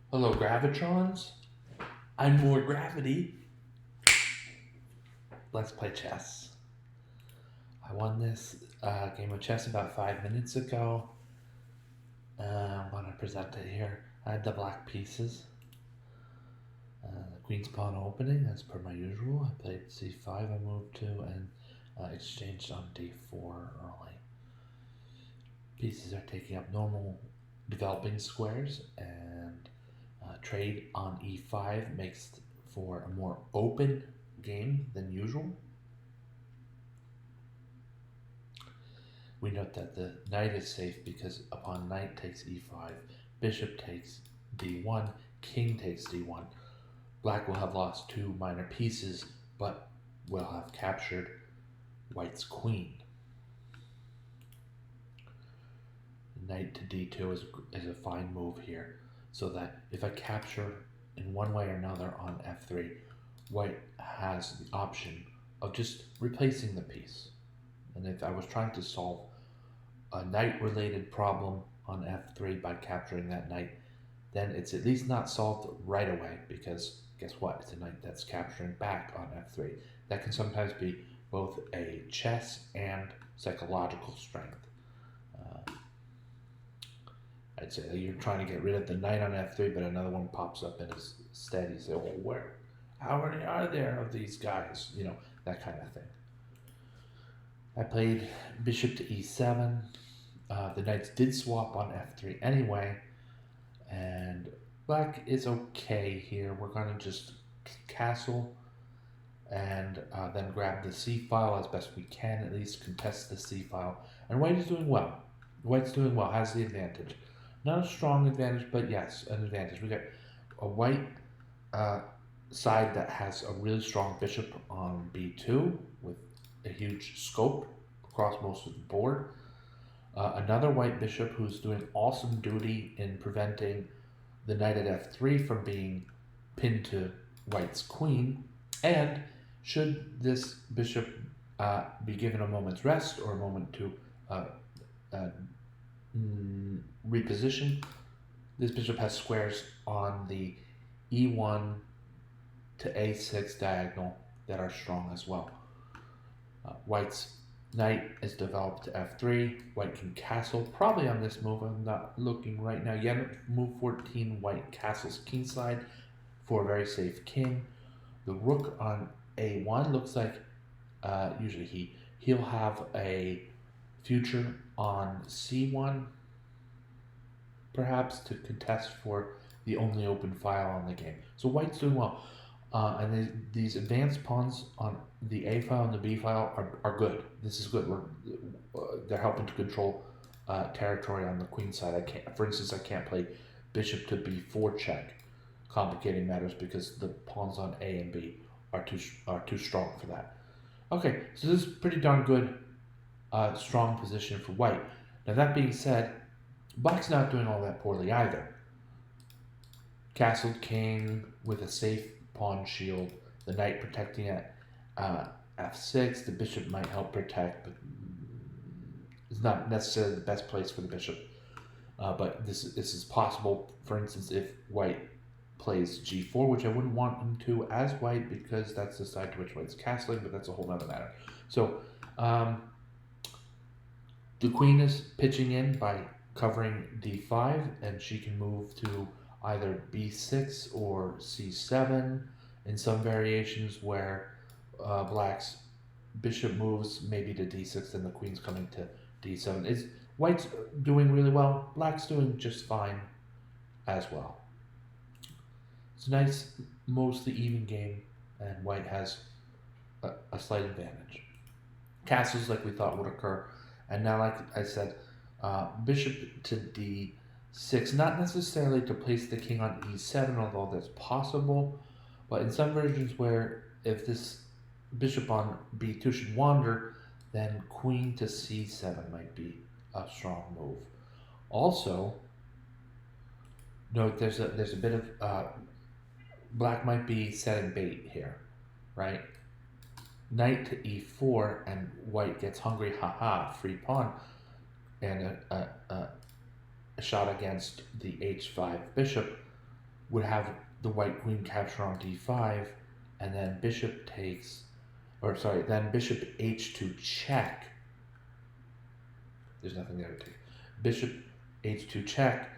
Hello, Gravitrons. I'm more gravity. Let's play chess. I won this game of chess about 5 minutes ago. I'm going to present it here. I had the black pieces. The queen's pawn opening, as per my usual. I played c5, I moved to, and exchanged on d4 early. Pieces are taking up normal developing squares, and trade on e5 makes for a more open game than usual. We note that the knight is safe because upon knight takes e5, bishop takes d1, king takes d1. Black will have lost two minor pieces, but will have captured white's queen. Knight to d2 is a fine move here, so that if I capture in one way or another on f3, white has the option of just replacing the piece. And if I was trying to solve a knight-related problem on f3 by capturing that knight, then it's at least not solved right away, because guess what? It's a knight that's capturing back on f3. That can sometimes be both a chess and psychological strength. I'd say that you're trying to get rid of the knight on f3, but another one pops up in his stead. You say, well, where? How many are there of these guys? You know, that kind of thing. I played bishop to e7. The knights did swap on f3 anyway, and black is okay here. We're going to just castle and then grab the c file as best we can, at least contest the c file. And white is doing well. White's doing well, has the advantage. Not a strong advantage, but yes, an advantage. We got a white side that has a really strong bishop on b2 with a huge scope across most of the board. Another white bishop who's doing awesome duty in preventing the knight at f3 from being pinned to white's queen. And should this bishop be given a moment's rest or a moment to reposition, this bishop has squares on the e1 to a6 diagonal that are strong as well. White's knight is developed to f3. White can castle, probably on this move. I'm not looking right now yet. Move 14, white castles kingside for a very safe king. The rook on a1 looks like usually he'll have a future on c1, perhaps to contest for the only open file on the game. So white's doing well. And these advanced pawns on the A file and the B file are good. This is good. They're helping to control territory on the queen side. For instance, I can't play bishop to B4 check, complicating matters because the pawns on A and B are too strong for that. Okay, so this is pretty darn good, strong position for white. Now that being said, black's not doing all that poorly either. Castled king with a safe pawn shield, the knight protecting at f6. The bishop might help protect, but it's not necessarily the best place for the bishop. But this is possible. For instance, if white plays g4, which I wouldn't want him to as white because that's the side to which white's castling, but that's a whole other matter. So the queen is pitching in by covering d5, and she can move to either b6 or c7 in some variations where black's bishop moves maybe to d6 and the queen's coming to d7. White's doing really well, black's doing just fine as well. It's a nice, mostly even game, and white has a slight advantage. Castles like we thought would occur, and now like I said, bishop to d6, not necessarily to place the king on e7, although that's possible, but in some versions where if this bishop on b2 should wander, then queen to c7 might be a strong move. Also, note there's a bit of black might be setting bait here, right? Knight to e4 and white gets hungry, haha, free pawn, and a shot against the h5 bishop. would have the white queen capture on d5, and then bishop takes, then bishop h2 check. There's nothing there to take. Bishop h2 check,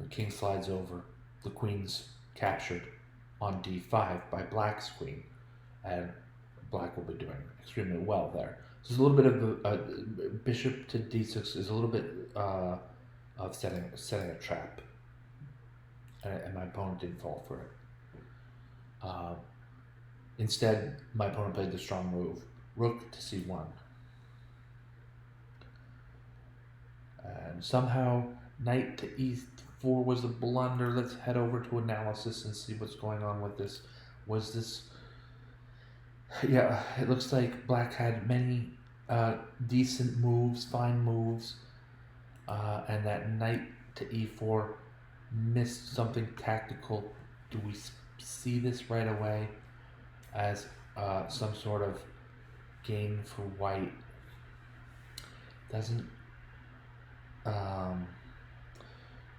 the king slides over, the queen's captured on d5 by black's queen, and black will be doing extremely well there. So there's a little bit of bishop to d6 is a little bit of setting a trap, and my opponent didn't fall for it. Instead, my opponent played the strong move, rook to c1. And somehow, knight to e4 was a blunder. Let's head over to analysis and see what's going on with this. Was this... Yeah, it looks like black had many decent moves, fine moves, and that knight to e4 missed something tactical. Do we see this right away as some sort of gain for white? Doesn't...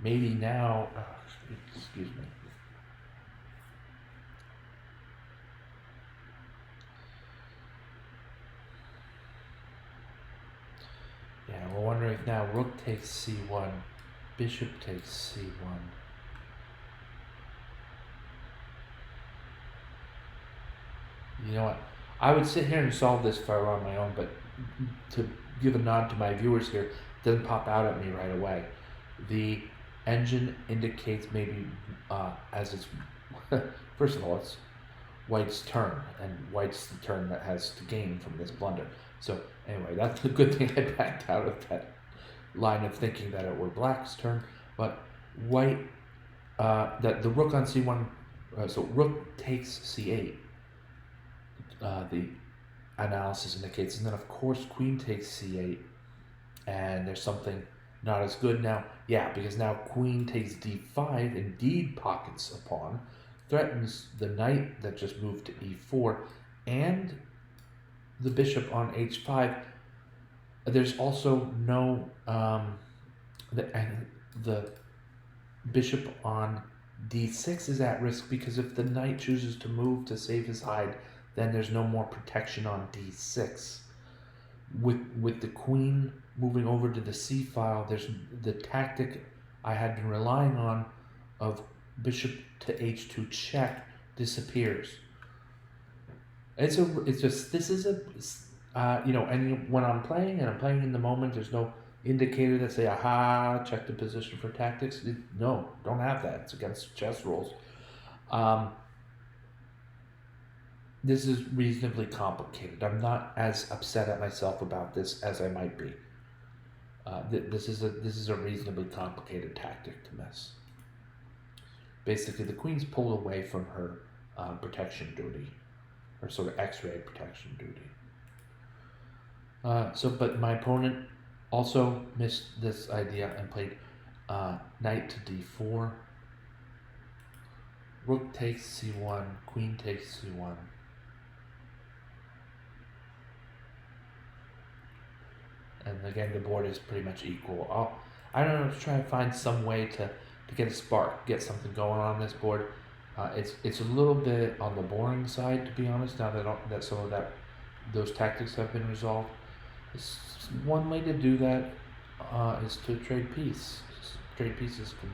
maybe now... excuse me. Yeah, we're wondering if now rook takes c1, bishop takes c1. You know what? I would sit here and solve this far on my own, but to give a nod to my viewers here, it doesn't pop out at me right away. The engine indicates maybe as it's... First of all, it's white's turn, and white's the turn that has to gain from this blunder. So anyway, that's the good thing. I backed out of that line of thinking that it were black's turn, but white, that the rook on c1, so rook takes c8, the analysis indicates, and then of course queen takes c8, and there's something not as good now. Yeah, because now queen takes d5, indeed pockets a pawn, threatens the knight that just moved to e4, and the bishop on h5. There's also no the bishop on d6 is at risk, because if the knight chooses to move to save his hide, then there's no more protection on d6. With the queen moving over to the c file, there's the tactic I had been relying on of bishop to h2 check disappears. This is a and when I'm playing in the moment, there's no indicator that say, aha, check the position for tactics. No, don't have that. It's against chess rules. This is reasonably complicated. I'm not as upset at myself about this as I might be. This is a reasonably complicated tactic to miss. Basically, the queen's pulled away from her protection duty, or sort of X-ray protection duty. But my opponent also missed this idea and played knight to d4, rook takes c1, queen takes c1. And again, the board is pretty much equal. I don't know, try to find some way to get a spark, get something going on this board. It's a little bit on the boring side, to be honest, now that some of those tactics have been resolved. One way to do that is to trade piece. Trade pieces can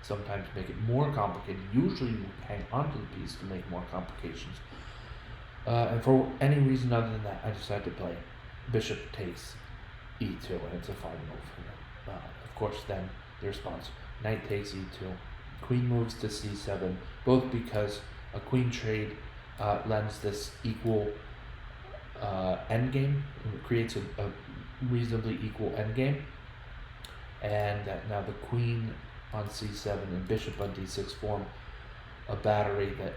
sometimes make it more complicated. Usually you hang onto the piece to make more complications. And for any reason other than that, I decided to play bishop takes e2, and it's a fine move. Of course, then the response, knight takes e2, queen moves to c7, both because a queen trade lends this equal endgame, creates a reasonably equal endgame, and that now the queen on c7 and bishop on d6 form a battery that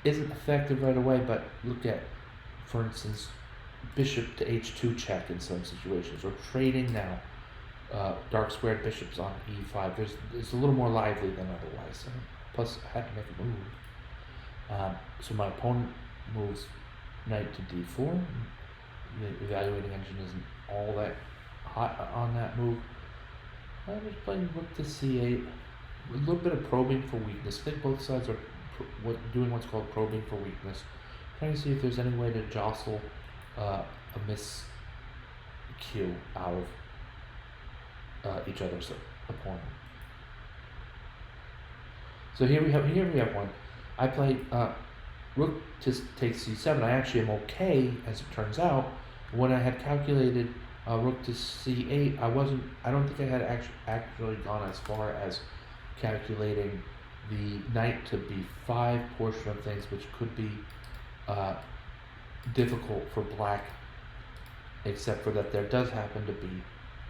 isn't effective right away, but look at, for instance, bishop to h2 check in some situations, or trading now dark squared bishops on e5. It's a little more lively than otherwise. Plus, I had to make a move. So my opponent moves knight to d4. The evaluating engine isn't all that hot on that move. I'm just playing rook to c8. a little bit of probing for weakness. I think both sides are doing what's called probing for weakness, trying to see if there's any way to jostle a miscue out of each other's opponent. So here we have one. I play rook to take c7. I actually am okay, as it turns out. When I had calculated rook to c8, I don't think I had actually gone as far as calculating the knight to b5 portion of things, which could be difficult for black, except for that there does happen to be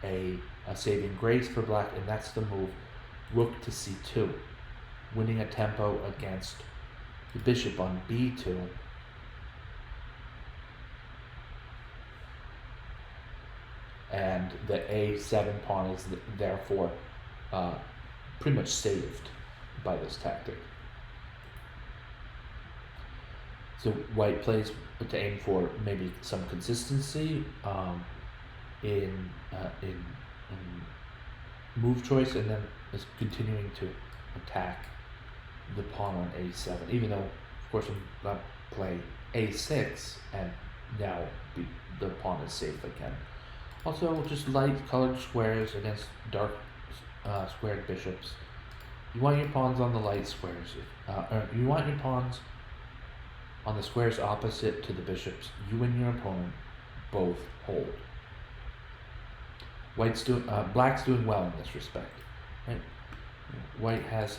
a saving grace for black, and that's the move rook to c2, winning a tempo against the bishop on b2. And the a7 pawn is therefore pretty much saved by this tactic. So white plays to aim for maybe some consistency in move choice, and then is continuing to attack the pawn on a7, even though, of course, I'm not playing a6, and now the pawn is safe again. Also, just light colored squares against dark squared bishops. You want your pawns on the light squares. Or you want your pawns on the squares opposite to the bishops. You and your opponent both hold. Black's doing well in this respect. Right? White has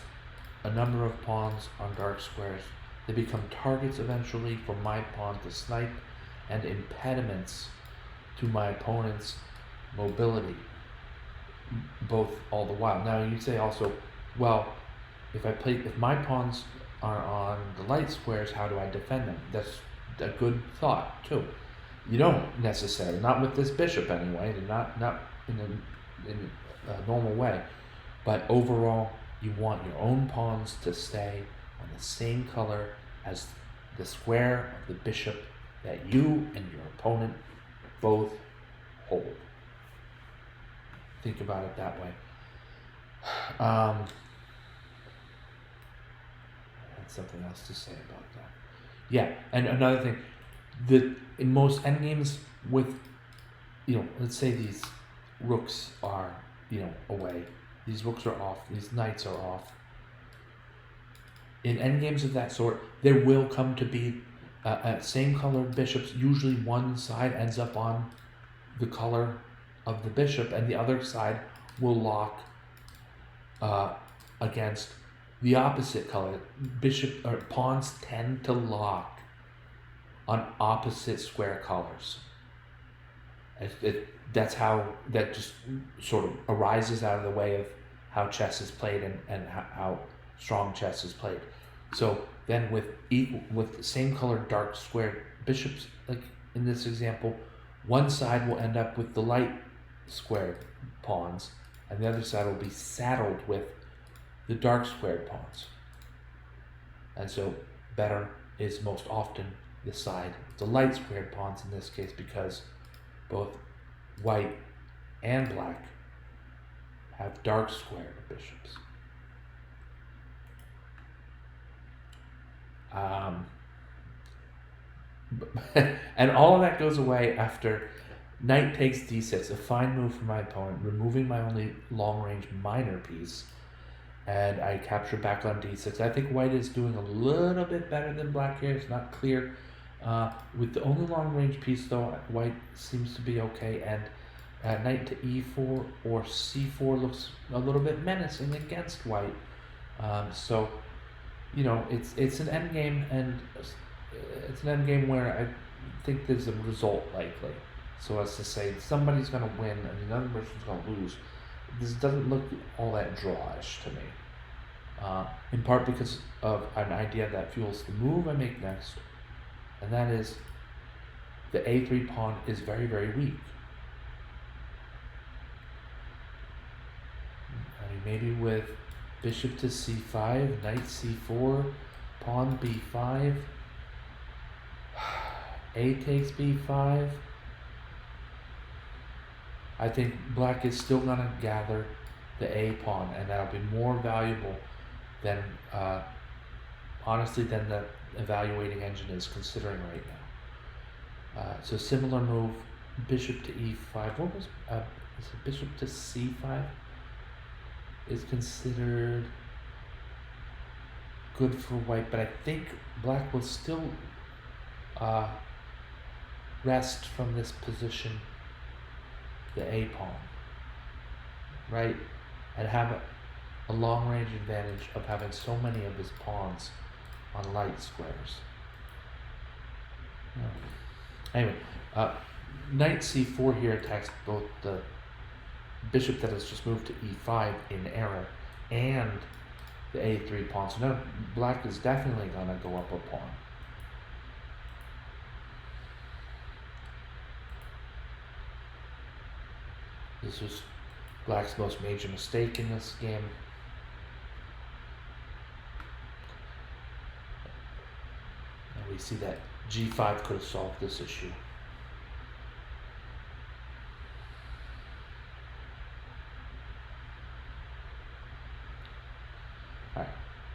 a number of pawns on dark squares. They become targets eventually for my pawn to snipe, and impediments to my opponent's mobility, both all the while. Now you say also, well, if my pawns are on the light squares, how do I defend them? That's a good thought too. You don't necessarily, not with this bishop anyway, not in a normal way, but overall you want your own pawns to stay on the same color as the square of the bishop that you and your opponent both hold. Think about it that way. That's something else to say about that. Yeah, and another thing, in most endgames with, let's say these rooks are, away. These rooks are off. These knights are off. In endgames of that sort, there will come to be same colored bishops. Usually one side ends up on the color of the bishop, and the other side will lock against the opposite color. Pawns tend to lock on opposite square colors. That's how that just sort of arises out of the way of how chess is played and how strong chess is played. So then with the same colored dark squared bishops, like in this example, one side will end up with the light squared pawns, and the other side will be saddled with the dark squared pawns. And so better is most often the side with the light squared pawns in this case, because both white and black have dark squared bishops. And all of that goes away after knight takes d6, a fine move for my opponent, removing my only long-range minor piece, and I capture back on d6. I think white is doing a little bit better than black here. It's not clear. With the only long-range piece, though, white seems to be okay, and knight to e4 or c4 looks a little bit menacing against white. So, it's an endgame, and it's an endgame where I think there's a result likely. So as to say, somebody's going to win and another person's going to lose. This doesn't look all that drawish to me. In part because of an idea that fuels the move I make next, and that is the a3 pawn is very, very weak. I mean, maybe with bishop to c5, knight c4, pawn b5, a takes b5. I think black is still going to gather the A pawn, and that'll be more valuable than honestly than the evaluating engine is considering right now. So similar move, bishop to e5. What was is it bishop to c5? Is considered good for white, but I think black will still rest from this position the A pawn, right? And have a long range advantage of having so many of his pawns on light squares. Anyway, knight c4 here attacks both the bishop that has just moved to e5 in error and the a3 pawn. So now black is definitely going to go up a pawn. This was black's most major mistake in this game. And we see that g5 could have solved this issue. Alright,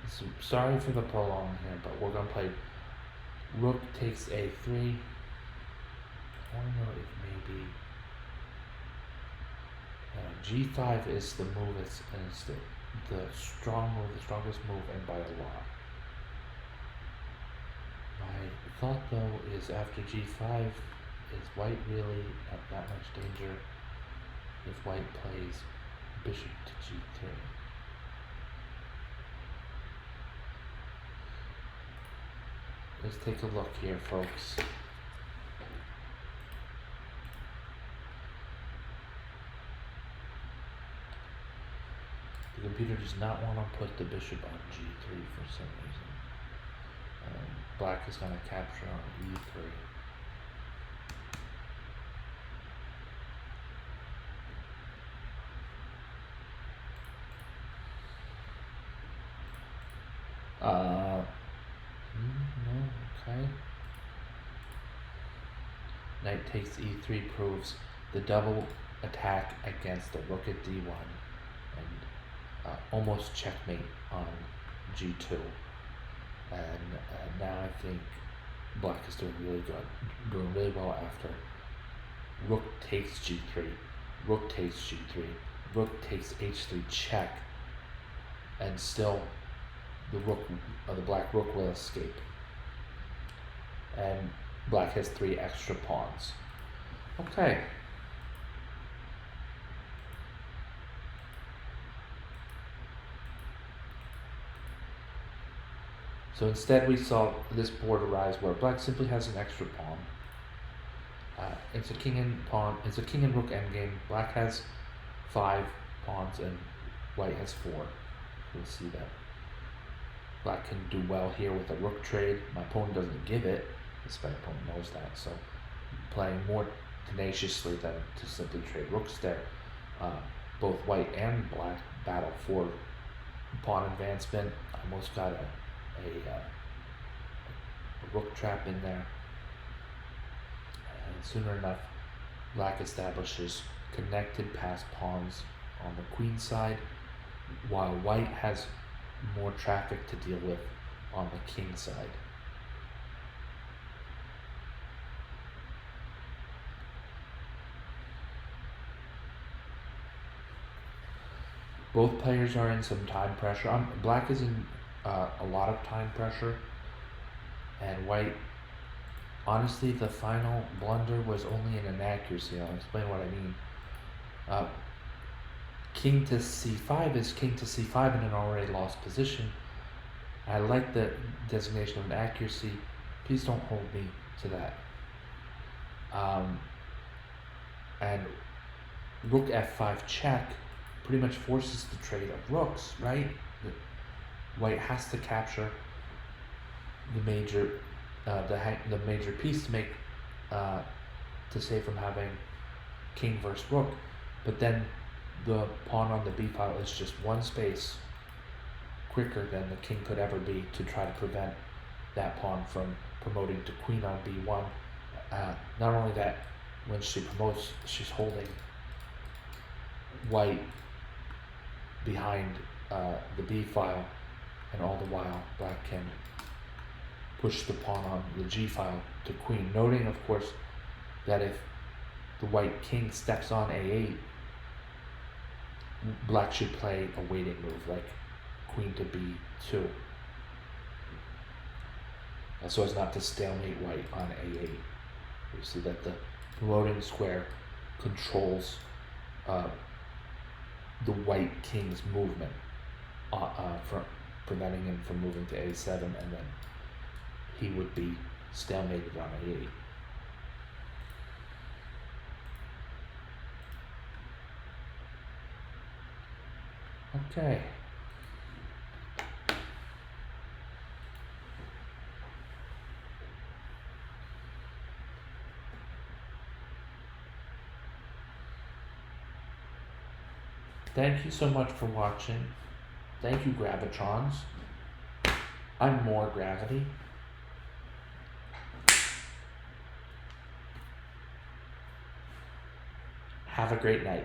so sorry for the prolong here, but we're going to play rook takes a3. I want to know if maybe g5 is the move, is the strong move, the strongest move, and by a lot. My thought though is after g5, is white really at that much danger if white plays bishop to g3? Let's take a look here, folks. The computer does not want to put the bishop on g3 for some reason. Black is going to capture on e3. No, okay. Knight takes e3 proves the double attack against the rook at d1 and almost checkmate on g2. And now I think black is doing really good, doing really well after rook takes g3, rook takes g3, rook takes h3 check, and still the black rook will escape. And black has 3 extra pawns. Okay. So instead we saw this board arise where black simply has an extra pawn. It's a king and rook endgame. Black has 5 pawns and white has 4. We'll see that black can do well here with a rook trade. My opponent doesn't give it. This my opponent knows that. So playing more tenaciously than to simply trade rooks there. Both white and black battle for pawn advancement. I almost got a rook trap in there, and sooner enough black establishes connected passed pawns on the queen side, while white has more traffic to deal with on the king side. Both players are in some time pressure. Black is in a lot of time pressure, and white, honestly, the final blunder was only an inaccuracy. I'll explain what I mean. King to c5 is king to c5 in an already lost position. I like the designation of an accuracy. Please don't hold me to that. And rook f5 check pretty much forces the trade of rooks, right? White has to capture the major, the major piece to make, to save from having king versus rook, but then the pawn on the b file is just one space quicker than the king could ever be to try to prevent that pawn from promoting to queen on b1. Not only that, when she promotes, she's holding white behind the b file, and all the while black can push the pawn on the g file to queen, noting of course that if the white king steps on a8, black should play a waiting move like queen to b2, so as not to stalemate white on a8. You see that the promoting square controls the white king's movement, from preventing him from moving to a7, and then he would be stalemated on a8. Okay. Thank you so much for watching. Thank you, Gravitrons. I'm more gravity. Have a great night.